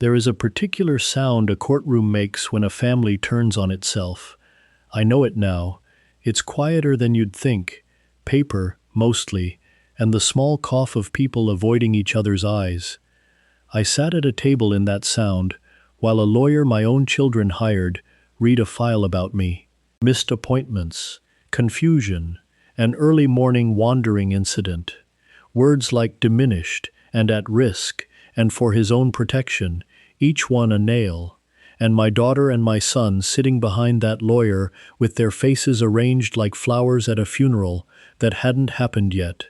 There is a particular sound a courtroom makes when a family turns on itself. I know it now. It's quieter than you'd think. Paper, mostly, and the small cough of people avoiding each other's eyes. I sat at a table in that sound, while a lawyer my own children hired read a file about me. Missed appointments, confusion, an early morning wandering incident. Words like diminished and at risk, and for his own protection, each one a nail. And my daughter and my son sitting behind that lawyer with their faces arranged like flowers at a funeral that hadn't happened yet.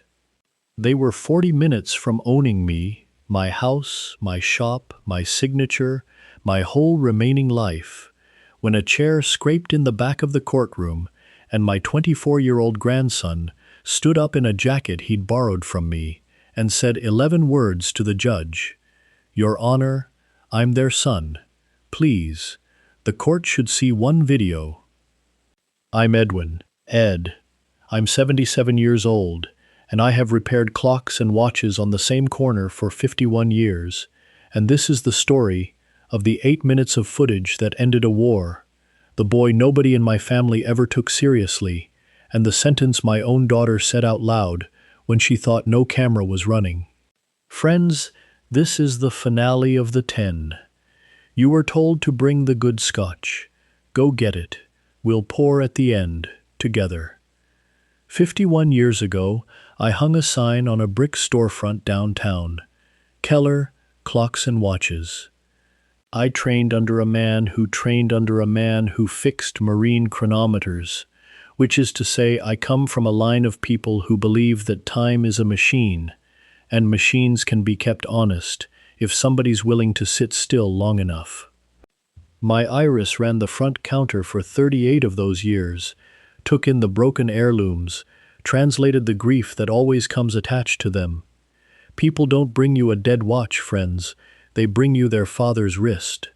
They were 40 minutes from owning me, my house, my shop, my signature, my whole remaining life, when a chair scraped in the back of the courtroom and my 24-year-old grandson stood up in a jacket he'd borrowed from me and said 11 words to the judge. "Your Honor, I'm their son. Please, the court should see one video." I'm Edwin, Ed. I'm 77 years old, and I have repaired clocks and watches on the same corner for 51 years, and this is the story of the 8 minutes of footage that ended a war, the boy nobody in my family ever took seriously, and the sentence my own daughter said out loud when she thought no camera was running. Friends, this is the finale of the 10. You were told to bring the good scotch. Go get it. We'll pour at the end, together. 51 years ago, I hung a sign on a brick storefront downtown. Keller, Clocks and Watches. I trained under a man who trained under a man who fixed marine chronometers, which is to say I come from a line of people who believe that time is a machine, and machines can be kept honest if somebody's willing to sit still long enough. My Iris ran the front counter for 38 of those years, took in the broken heirlooms, translated the grief that always comes attached to them. People don't bring you a dead watch, friends. They bring you their father's wrist.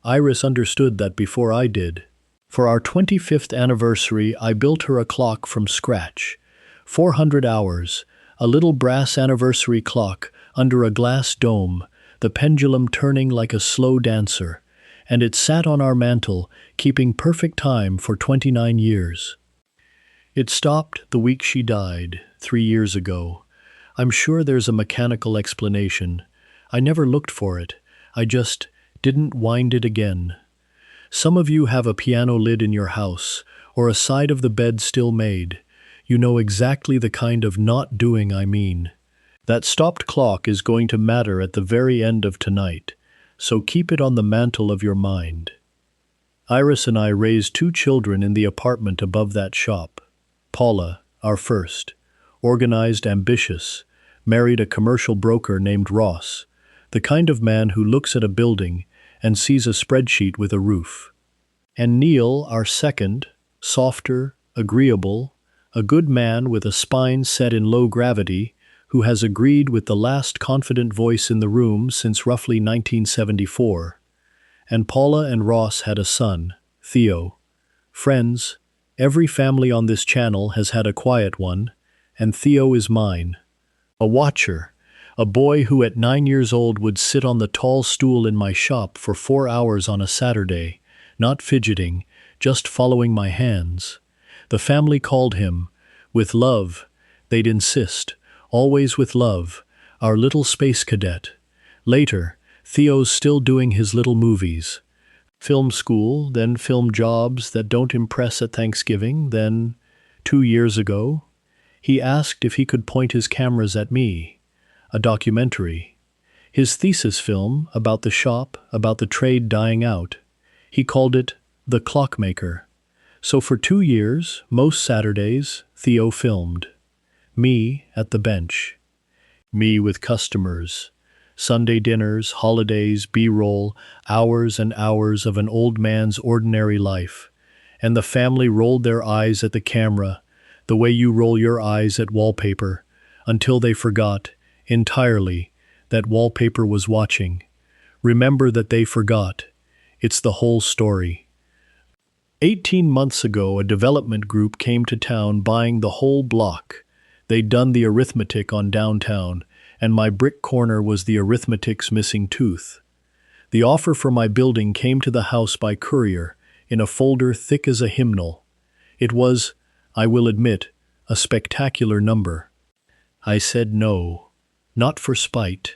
Iris understood that before I did. For our 25th anniversary, I built her a clock from scratch. 400 hours, a little brass anniversary clock under a glass dome, the pendulum turning like a slow dancer, and it sat on our mantel, keeping perfect time for 29 years. It stopped the week she died, 3 years ago. I'm sure there's a mechanical explanation. I never looked for it. I just didn't wind it again. Some of you have a piano lid in your house, or a side of the bed still made. You know exactly the kind of not doing I mean. That stopped clock is going to matter at the very end of tonight, so keep it on the mantle of your mind. Iris and I raised 2 children in the apartment above that shop. Paula, our first, organized, ambitious, married a commercial broker named Ross, the kind of man who looks at a building and sees a spreadsheet with a roof. And Neil, our second, softer, agreeable, a good man with a spine set in low gravity, who has agreed with the last confident voice in the room since roughly 1974. And Paula and Ross had a son, Theo. Friends, every family on this channel has had a quiet one, and Theo is mine. A watcher, a boy who at 9 years old would sit on the tall stool in my shop for 4 hours on a Saturday, not fidgeting, just following my hands. The family called him, with love, they'd insist, always with love, our little space cadet. Later, Theo's still doing his little movies. Film school, then film jobs that don't impress at Thanksgiving, then, 2 years ago, he asked if he could point his cameras at me. A documentary. His thesis film about the shop, about the trade dying out. He called it The Clockmaker. So for 2 years, most Saturdays, Theo filmed. Me at the bench. Me with customers. Sunday dinners, holidays, B-roll, hours and hours of an old man's ordinary life. And the family rolled their eyes at the camera, the way you roll your eyes at wallpaper, until they forgot, entirely, that wallpaper was watching. Remember that they forgot. It's the whole story. 18 months ago, a development group came to town buying the whole block. They'd done the arithmetic on downtown, and my brick corner was the arithmetic's missing tooth. The offer for my building came to the house by courier, in a folder thick as a hymnal. It was, I will admit, a spectacular number. I said no, not for spite.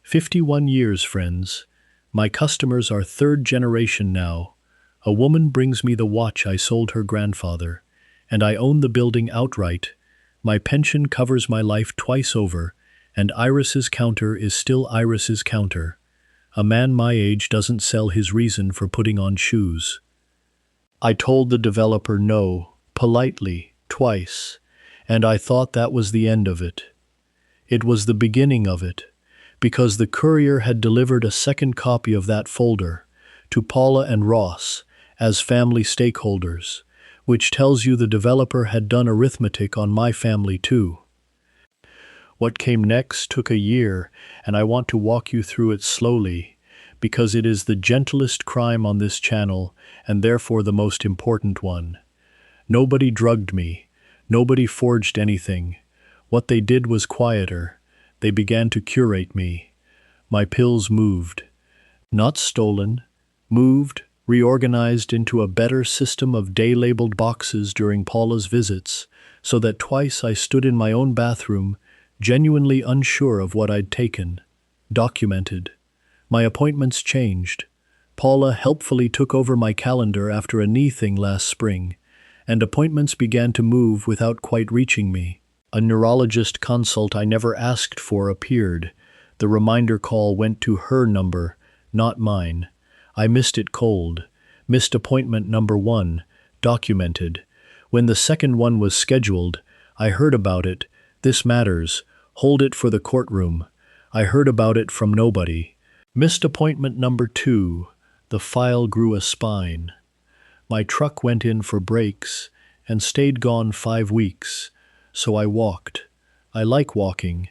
51 years, friends. My customers are third generation now. A woman brings me the watch I sold her grandfather, and I own the building outright. My pension covers my life twice over, and Iris's counter is still Iris's counter. A man my age doesn't sell his reason for putting on shoes. I told the developer no, politely, twice, and I thought that was the end of it. It was the beginning of it, because the courier had delivered a second copy of that folder to Paula and Ross as family stakeholders, which tells you the developer had done arithmetic on my family too. What came next took a year, and I want to walk you through it slowly, because it is the gentlest crime on this channel, and therefore the most important one. Nobody drugged me. Nobody forged anything. What they did was quieter. They began to curate me. My pills moved. Not stolen. Moved, reorganized into a better system of day-labeled boxes during Paula's visits, so that twice I stood in my own bathroom, genuinely unsure of what I'd taken. Documented. My appointments changed. Paula helpfully took over my calendar after a knee thing last spring, and appointments began to move without quite reaching me. A neurologist consult I never asked for appeared. The reminder call went to her number, not mine. I missed it cold. Missed appointment number 1, documented. When the second one was scheduled, I heard about it. This matters. Hold it for the courtroom. I heard about it from nobody. Missed appointment number 2. The file grew a spine. My truck went in for brakes and stayed gone 5 weeks. So I walked. I like walking.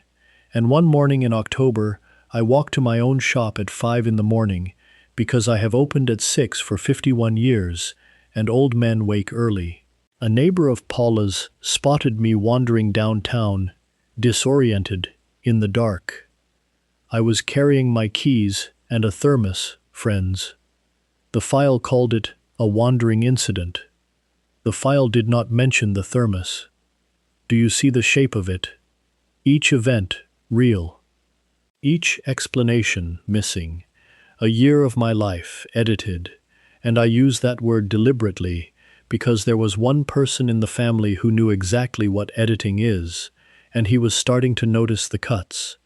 And one morning in October, I walked to my own shop at 5 in the morning, because I have opened at 6 for 51 years, and old men wake early. A neighbor of Paula's spotted me wandering downtown, disoriented, in the dark. I was carrying my keys and a thermos, friends. The file called it a wandering incident. The file did not mention the thermos. Do you see the shape of it? Each event, real. Each explanation, missing. A year of my life, edited. And I use that word deliberately because there was one person in the family who knew exactly what editing is, and he was starting to notice the cuts.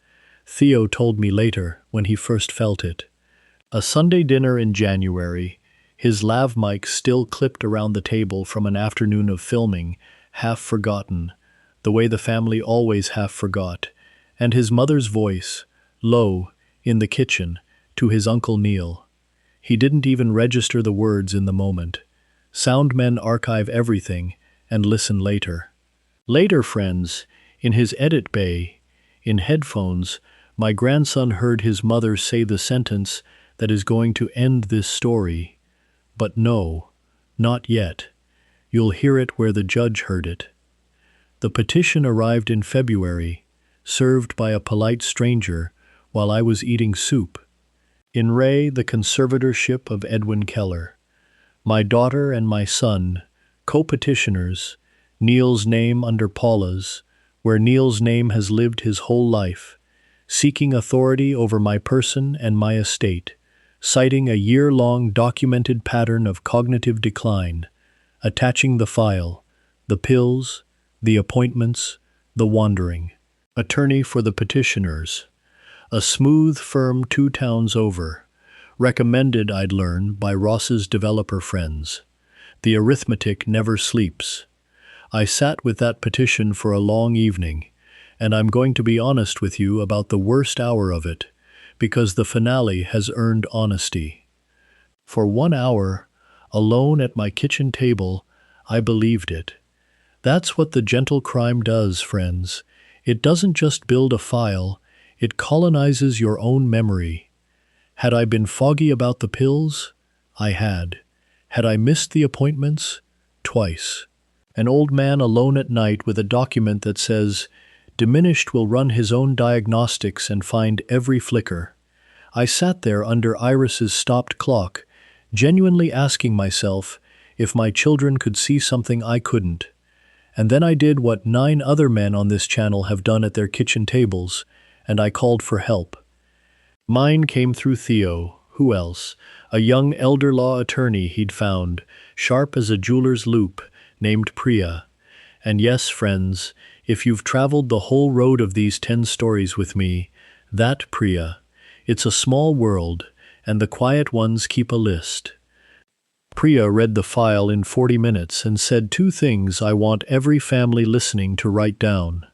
Theo told me later, when he first felt it. A Sunday dinner in January, his lav mic still clipped around the table from an afternoon of filming, half forgotten, the way the family always half forgot, and his mother's voice, low, in the kitchen, to his Uncle Neil. He didn't even register the words in the moment. Sound men archive everything and listen later. Later, friends, in his edit bay, in headphones, my grandson heard his mother say the sentence that is going to end this story. But no, not yet. You'll hear it where the judge heard it. The petition arrived in February, served by a polite stranger while I was eating soup. In Ray, the conservatorship of Edwin Keller. My daughter and my son, co-petitioners, Neil's name under Paula's, where Neil's name has lived his whole life, seeking authority over my person and my estate, citing a year-long documented pattern of cognitive decline, attaching the file, the pills, the appointments, the wandering. Attorney for the petitioners. A smooth firm 2 towns over. Recommended, I'd learn, by Ross's developer friends. The arithmetic never sleeps. I sat with that petition for a long evening, and I'm going to be honest with you about the worst hour of it, because the finale has earned honesty. For 1 hour, alone at my kitchen table, I believed it. That's what the gentle crime does, friends. It doesn't just build a file, it colonizes your own memory. Had I been foggy about the pills? I had. Had I missed the appointments? Twice. An old man alone at night with a document that says, Diminished will run his own diagnostics and find every flicker. I sat there under Iris's stopped clock, genuinely asking myself if my children could see something I couldn't. And then I did what 9 other men on this channel have done at their kitchen tables, and I called for help. Mine came through Theo. Who else? A young elder law attorney he'd found, sharp as a jeweler's loop, named Priya. And yes, friends, if you've traveled the whole road of these 10 stories with me, that Priya. It's a small world, and the quiet ones keep a list. Priya read the file in 40 minutes and said 2 things I want every family listening to write down.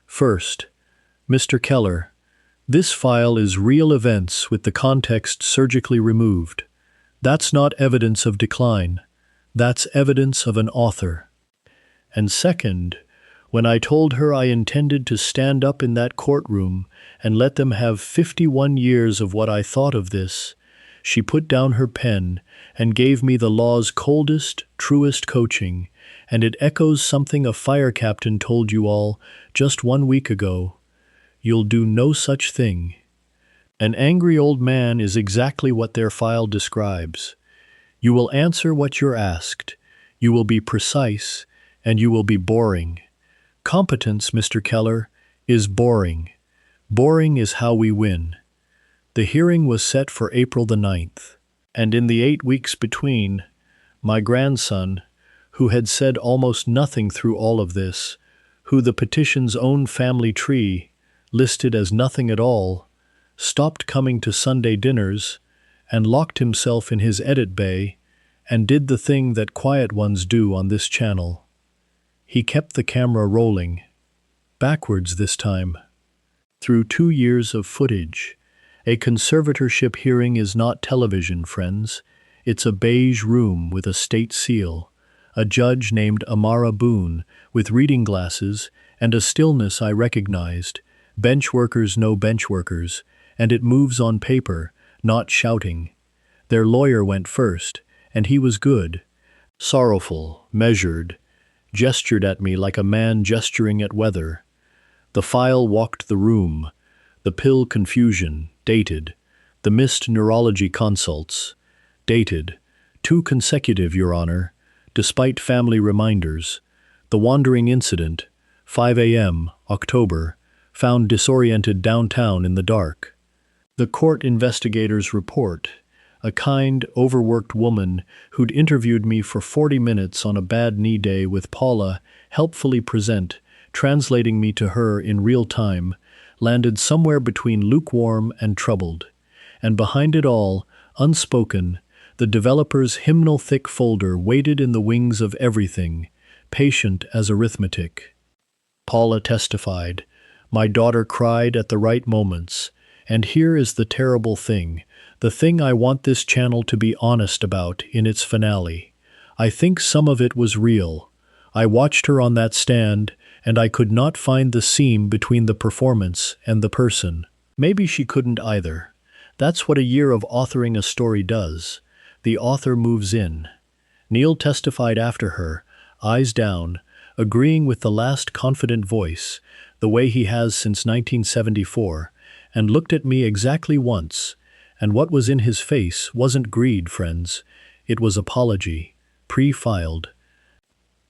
First, Mr. Keller, this file is real events with the context surgically removed. That's not evidence of decline. That's evidence of an author. And second, when I told her I intended to stand up in that courtroom and let them have 51 years of what I thought of this, she put down her pen and gave me the law's coldest, truest coaching, and it echoes something a fire captain told you all just 1 week ago. You'll do no such thing. An angry old man is exactly what their file describes. You will answer what you're asked. You will be precise, and you will be boring. Competence, Mr. Keller, is boring. Boring is how we win. The hearing was set for April the 9th, and in the 8 weeks between, my grandson, who had said almost nothing through all of this, who the petition's own family tree listed as nothing at all, stopped coming to Sunday dinners and locked himself in his edit bay and did the thing that quiet ones do on this channel. He kept the camera rolling, backwards this time. Through 2 years of footage. A conservatorship hearing is not television, friends. It's a beige room with a state seal, a judge named Amara Boone with reading glasses, and a stillness I recognized. Bench workers know bench workers, and it moves on paper, not shouting. Their lawyer went first, and he was good. Sorrowful, measured, gestured at me like a man gesturing at weather. The file walked the room. The pill confusion, dated. The missed neurology consults, dated. 2 consecutive, Your Honor, despite family reminders. The wandering incident, 5 a.m., October, found disoriented downtown in the dark. The court investigator's report, a kind, overworked woman who'd interviewed me for 40 minutes on a bad knee day with Paula, helpfully present, translating me to her in real time, landed somewhere between lukewarm and troubled. And behind it all, unspoken, the developer's hymnal-thick folder waited in the wings of everything, patient as arithmetic. Paula testified, "My daughter cried at the right moments, and here is the terrible thing, the thing I want this channel to be honest about in its finale. I think some of it was real. I watched her on that stand, and I could not find the seam between the performance and the person. Maybe she couldn't either. That's what a year of authoring a story does. The author moves in." Neil testified after her, eyes down, agreeing with the last confident voice, the way he has since 1974, and looked at me exactly once, and what was in his face wasn't greed, friends. It was apology, pre-filed.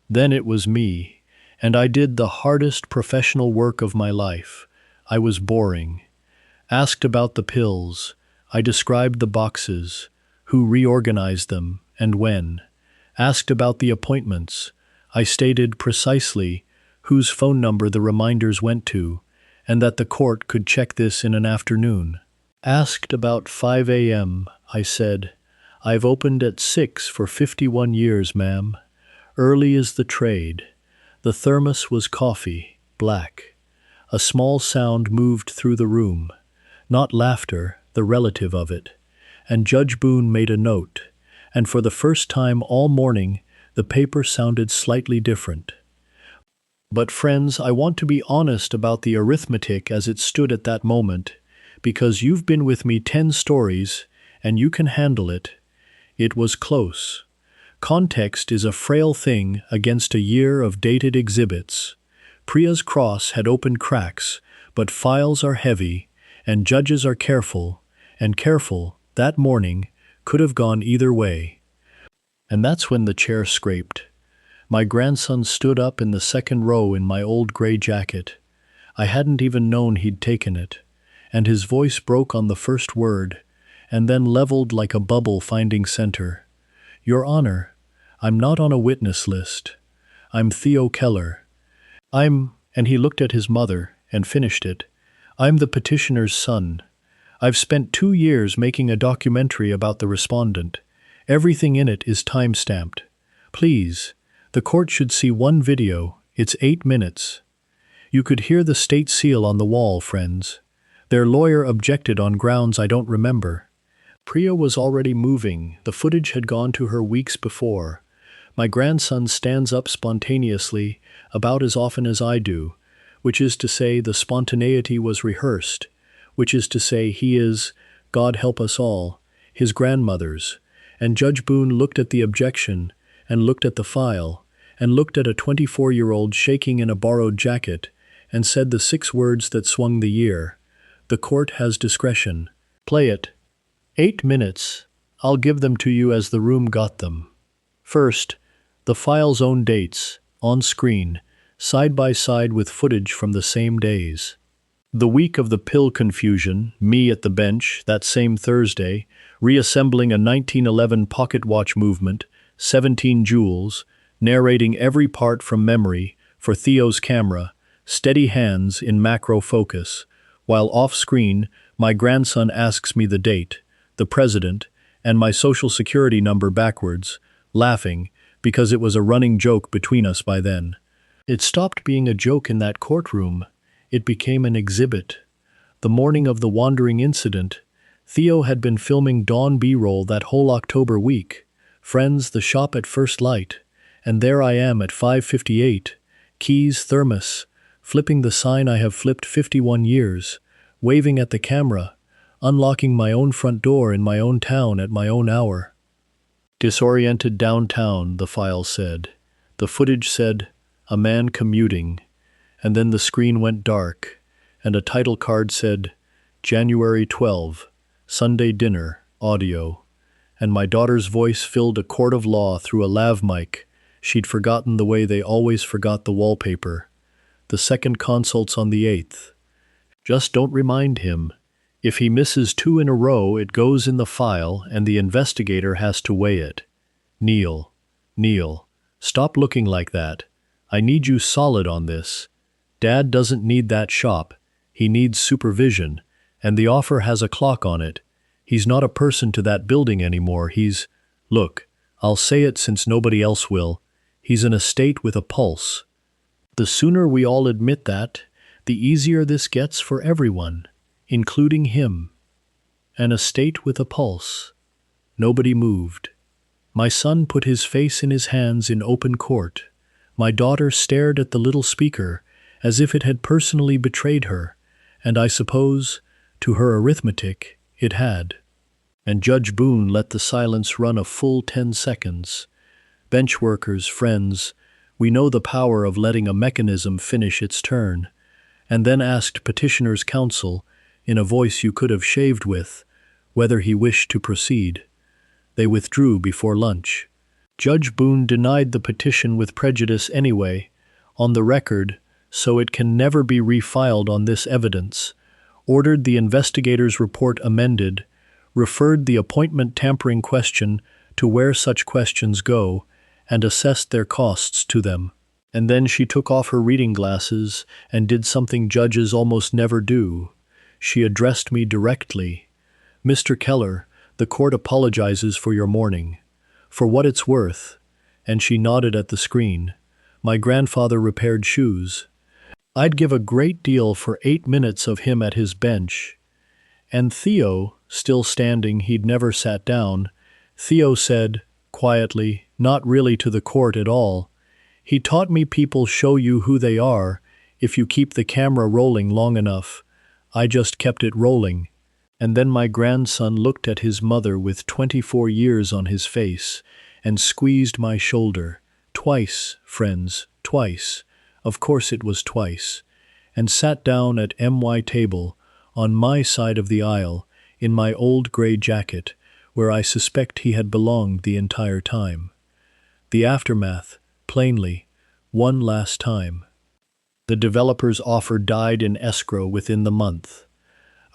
Then it was me. And I did the hardest professional work of my life. I was boring. Asked about the pills. I described the boxes, who reorganized them, and when. Asked about the appointments. I stated precisely whose phone number the reminders went to, and that the court could check this in an afternoon. Asked about 5 a.m., I said, "I've opened at 6 for 51 years, ma'am. Early is the trade." The thermos was coffee, black. A small sound moved through the room. Not laughter, the relative of it. And Judge Boone made a note. And for the first time all morning, the paper sounded slightly different. But friends, I want to be honest about the arithmetic as it stood at that moment, because you've been with me 10 stories, and you can handle it. It was close. Context is a frail thing against a year of dated exhibits. Priya's cross had opened cracks, but files are heavy, and judges are careful, And careful, that morning could have gone either way. And that's when the chair scraped. My grandson stood up in the second row in my old gray jacket. I hadn't even known he'd taken it. And his voice broke on the first word, and then leveled like a bubble finding center. Your Honor, I'm not on a witness list. I'm Theo Keller. And he looked at his mother and finished it. I'm the petitioner's son. I've spent 2 years making a documentary about the respondent. Everything in it is time-stamped. Please, the court should see one video. It's 8 minutes. You could hear the state seal on the wall, friends. Their lawyer objected on grounds I don't remember. Priya was already moving. The footage had gone to her weeks before. My grandson stands up spontaneously, about as often as I do, which is to say the spontaneity was rehearsed, which is to say he is, God help us all, his grandmother's. And Judge Boone looked at the objection, and looked at the file, and looked at a 24-year-old shaking in a borrowed jacket, and said the 6 words that swung the year. The court has discretion. Play it. 8 minutes. I'll give them to you as the room got them. First, the file's own dates, on screen, side by side with footage from the same days. The week of the pill confusion, me at the bench, that same Thursday, reassembling a 1911 pocket watch movement, 17 jewels, narrating every part from memory, for Theo's camera, steady hands in macro focus, while off-screen, my grandson asks me the date, the president, and my social security number backwards, laughing, because it was a running joke between us by then. It stopped being a joke in that courtroom. It became an exhibit. The morning of the wandering incident, Theo had been filming Dawn B-roll that whole October week. Friends, the shop at first light. And there I am at 5:58, keys, thermos, flipping the sign I have flipped 51 years, waving at the camera, unlocking my own front door in my own town at my own hour. Disoriented downtown, the file said. The footage said, a man commuting. And then the screen went dark, and a title card said, January 12, Sunday dinner, audio. And my daughter's voice filled a court of law through a lav mic. She'd forgotten the way they always forgot the wallpaper. The second consult's on the 8th. Just don't remind him. If he misses 2 in a row, it goes in the file and the investigator has to weigh it. Neil, stop looking like that. I need you solid on this. Dad doesn't need that shop. He needs supervision, and the offer has a clock on it. He's not a person to that building anymore. Look, I'll say it since nobody else will. He's an estate with a pulse. The sooner we all admit that, the easier this gets for everyone, including him. An estate with a pulse. Nobody moved. My son put his face in his hands in open court. My daughter stared at the little speaker as if it had personally betrayed her, and I suppose, to her arithmetic, it had. And Judge Boone let the silence run a full 10 seconds. Bench workers, friends, we know the power of letting a mechanism finish its turn, and then asked petitioner's counsel, in a voice you could have shaved with, whether he wished to proceed. They withdrew before lunch. Judge Boone denied the petition with prejudice anyway, on the record, so it can never be refiled on this evidence, ordered the investigator's report amended, referred the appointment tampering question to where such questions go, and assessed their costs to them. And then she took off her reading glasses and did something judges almost never do. She addressed me directly. Mr. Keller, the court apologizes for your morning. For what it's worth, and she nodded at the screen, my grandfather repaired shoes. I'd give a great deal for 8 minutes of him at his bench. And Theo, still standing, he'd never sat down, Theo said, quietly, not really to the court at all, he taught me people show you who they are if you keep the camera rolling long enough. I just kept it rolling. And then my grandson looked at his mother with 24 years on his face and squeezed my shoulder. Twice, friends, twice. Of course it was twice. And sat down at my table, on my side of the aisle, in my old gray jacket, where I suspect he had belonged the entire time. The aftermath, plainly, one last time. The developer's offer died in escrow within the month.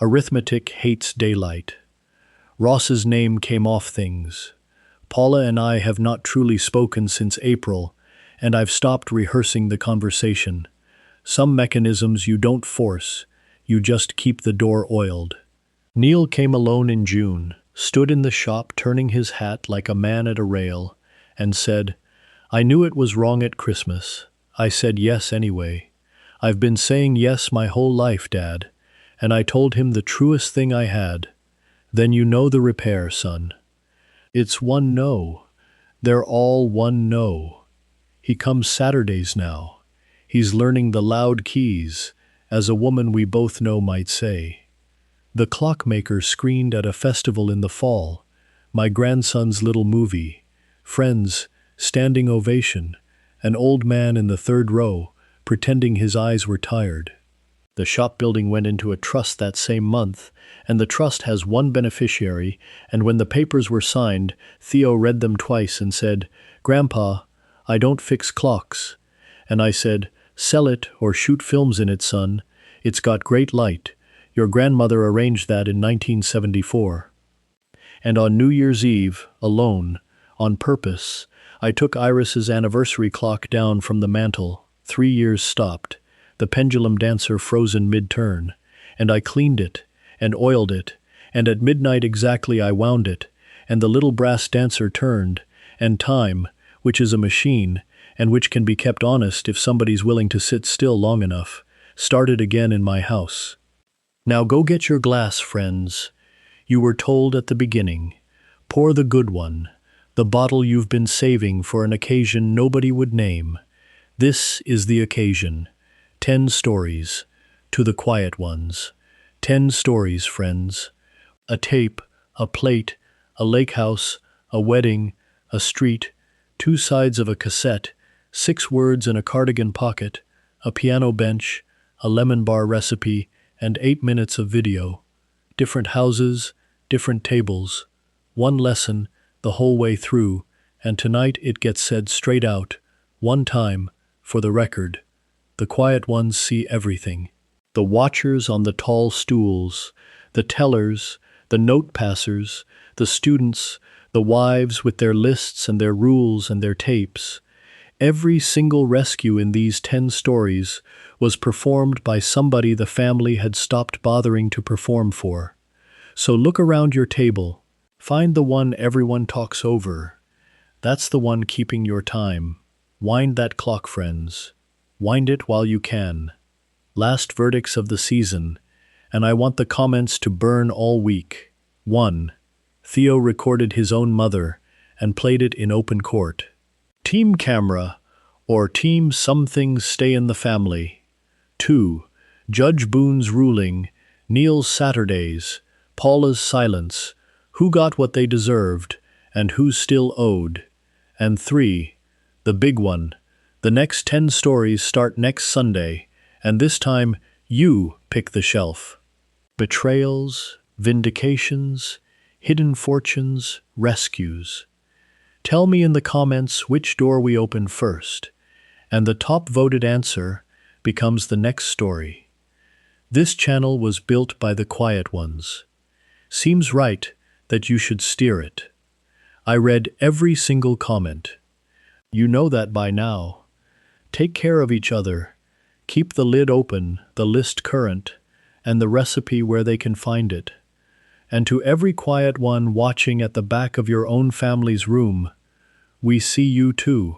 Arithmetic hates daylight. Ross's name came off things. Paula and I have not truly spoken since April, and I've stopped rehearsing the conversation. Some mechanisms you don't force, you just keep the door oiled. Neil came alone in June, stood in the shop turning his hat like a man at a rail, and said, "I knew it was wrong at Christmas. I said yes anyway. I've been saying yes my whole life, Dad." And I told him the truest thing I had. "Then you know the repair, son." It's one no. They're all one no. He comes Saturdays now. He's learning the loud keys, as a woman we both know might say. The Clockmaker screened at a festival in the fall. My grandson's little movie. Friends, standing ovation. An old man in the third row, pretending his eyes were tired. The shop building went into a trust that same month, and the trust has one beneficiary, and when the papers were signed, Theo read them twice and said, "Grandpa, I don't fix clocks." And I said, "Sell it or shoot films in it, son. It's got great light. Your grandmother arranged that in 1974. And on New Year's Eve, alone, on purpose, I took Iris's anniversary clock down from the mantel. 3 years stopped. The pendulum dancer frozen mid-turn, and I cleaned it, and oiled it, and at midnight exactly I wound it, and the little brass dancer turned, and time, which is a machine, and which can be kept honest if somebody's willing to sit still long enough, started again in my house. Now go get your glass, friends. You were told at the beginning, pour the good one, the bottle you've been saving for an occasion nobody would name. This is the occasion. 10 stories, to the quiet ones. 10 stories, friends. A tape, a plate, a lake house, a wedding, a street, 2 sides of a cassette, 6 words in a cardigan pocket, a piano bench, a lemon bar recipe, and 8 minutes of video. Different houses, different tables. One lesson, the whole way through, and tonight it gets said straight out, one time, for the record. The quiet ones see everything. The watchers on the tall stools, the tellers, the note passers, the students, the wives with their lists and their rules and their tapes. Every single rescue in these 10 stories was performed by somebody the family had stopped bothering to perform for. So look around your table. Find the one everyone talks over. That's the one keeping your time. Wind that clock, friends. Wind it while you can. Last verdicts of the season, and I want the comments to burn all week. 1. Theo recorded his own mother and played it in open court. Team camera, or team some things stay in the family. 2. Judge Boone's ruling, Neil's Saturdays, Paula's silence, who got what they deserved, and who still owed. And 3. The big one. The next 10 stories start next Sunday, and this time you pick the shelf. Betrayals, vindications, hidden fortunes, rescues. Tell me in the comments which door we open first, and the top voted answer becomes the next story. This channel was built by the quiet ones. Seems right that you should steer it. I read every single comment. You know that by now. Take care of each other. Keep the lid open, the list current, and the recipe where they can find it. And to every quiet one watching at the back of your own family's room, we see you too.